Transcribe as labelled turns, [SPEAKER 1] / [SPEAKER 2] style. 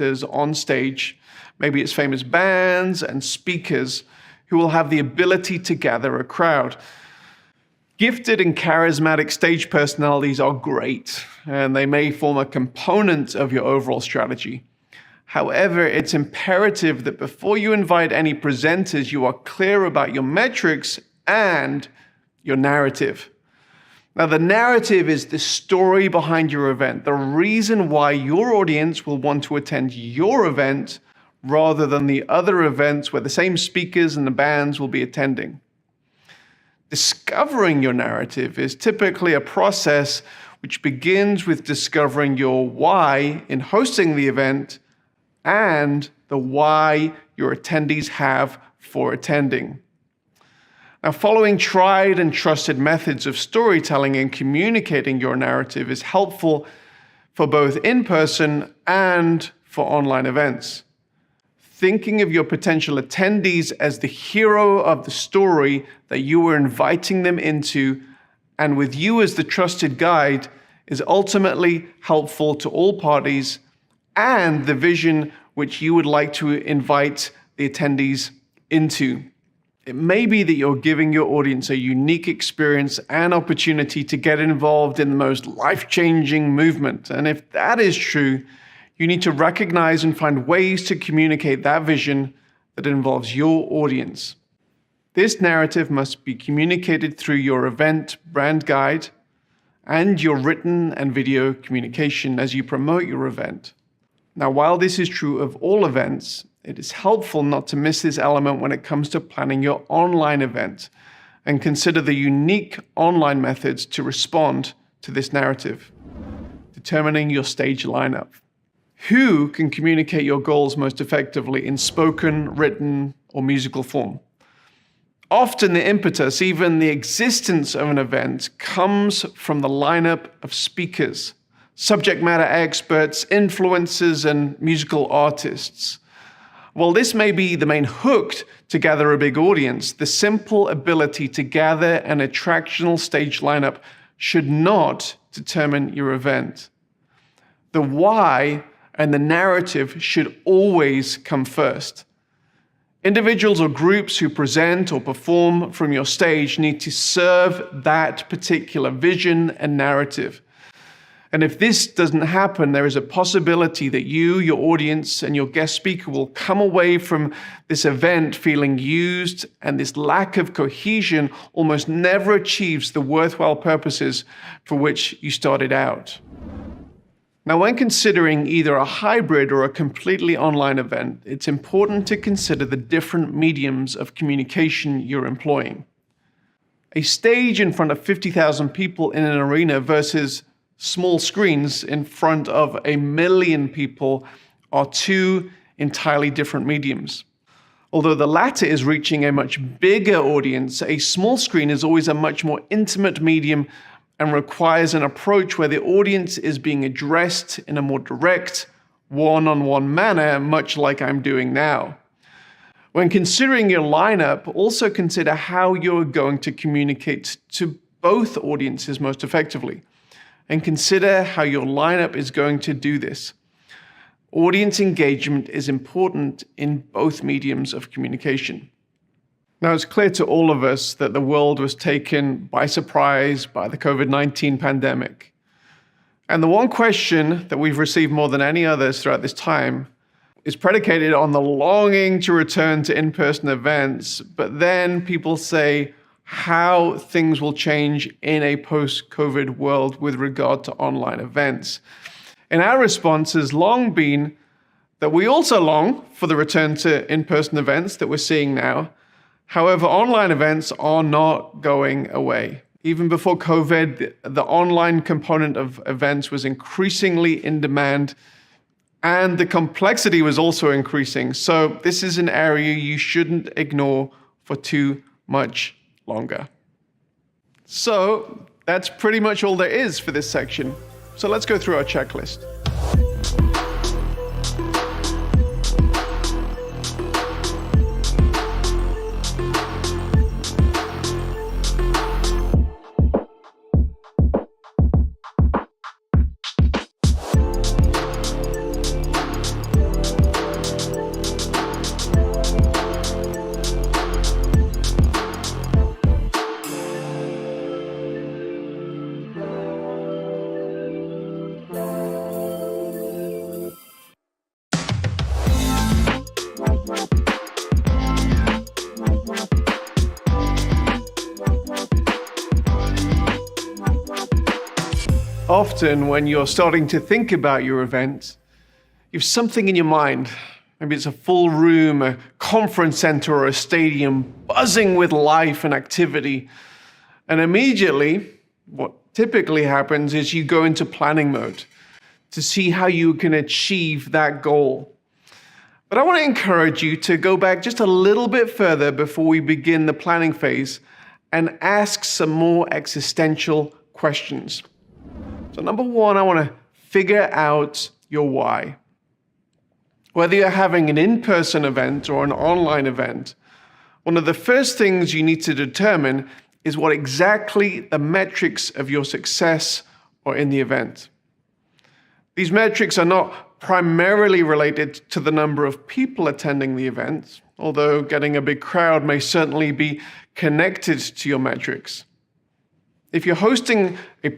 [SPEAKER 1] on stage. Maybe it's famous bands and speakers who will have the ability to gather a crowd. Gifted and charismatic stage personalities are great, and they may form a component of your overall strategy. However, it's imperative that before you invite any presenters, you are clear about your metrics and your narrative. Now, the narrative is the story behind your event, the reason why your audience will want to attend your event rather than the other events where the same speakers and the bands will be attending. Discovering your narrative is typically a process which begins with discovering your why in hosting the event and the why your attendees have for attending. Now, following tried and trusted methods of storytelling and communicating your narrative is helpful for both in-person and for online events. Thinking of your potential attendees as the hero of the story that you are inviting them into, and with you as the trusted guide, is ultimately helpful to all parties and the vision which you would like to invite the attendees into. It may be that you're giving your audience a unique experience and opportunity to get involved in the most life-changing movement. And if that is true, you need to recognize and find ways to communicate that vision that involves your audience. This narrative must be communicated through your event brand guide and your written and video communication as you promote your event. Now, while this is true of all events, it is helpful not to miss this element when it comes to planning your online event, and consider the unique online methods to respond to this narrative. Determining your stage lineup. Who can communicate your goals most effectively in spoken, written, or musical form? Often the impetus, even the existence of an event, comes from the lineup of speakers, subject matter experts, influencers, and musical artists. While this may be the main hook to gather a big audience, the simple ability to gather an attractional stage lineup should not determine your event. The why and the narrative should always come first. Individuals or groups who present or perform from your stage need to serve that particular vision and narrative. And if this doesn't happen, there is a possibility that you, your audience, and your guest speaker will come away from this event feeling used, and this lack of cohesion almost never achieves the worthwhile purposes for which you started out. Now, when considering either a hybrid or a completely online event, it's important to consider the different mediums of communication you're employing. A stage in front of 50,000 people in an arena versus small screens in front of 1 million people are two entirely different mediums. Although the latter is reaching a much bigger audience, a small screen is always a much more intimate medium and requires an approach where the audience is being addressed in a more direct, one-on-one manner, much like I'm doing now. When considering your lineup, also consider how you're going to communicate to both audiences most effectively, and consider how your lineup is going to do this. Audience engagement is important in both mediums of communication. Now, it's clear to all of us that the world was taken by surprise by the COVID-19 pandemic. And the one question that we've received more than any others throughout this time is predicated on the longing to return to in-person events, but then people say how things will change in a post-COVID world with regard to online events. And our response has long been that we also long for the return to in-person events that we're seeing now. However, online events are not going away. Even before COVID, the online component of events was increasingly in demand, and the complexity was also increasing. So this is an area you shouldn't ignore for too much longer. So that's pretty much all there is for this section. So let's go through our checklist. often when you're starting to think about your event, you have something in your mind. Maybe it's a full room, a conference center, or a stadium buzzing with life and activity. And immediately, what typically happens is you go into planning mode to see how you can achieve that goal. But I want to encourage you to go back just a little bit further before we begin the planning phase and ask some more existential questions. So number one, I want to figure out your why. Whether you're having an in-person event or an online event, one of the first things you need to determine is what exactly the metrics of your success are in the event. These metrics are not primarily related to the number of people attending the event, although getting a big crowd may certainly be connected to your metrics. If you're hosting a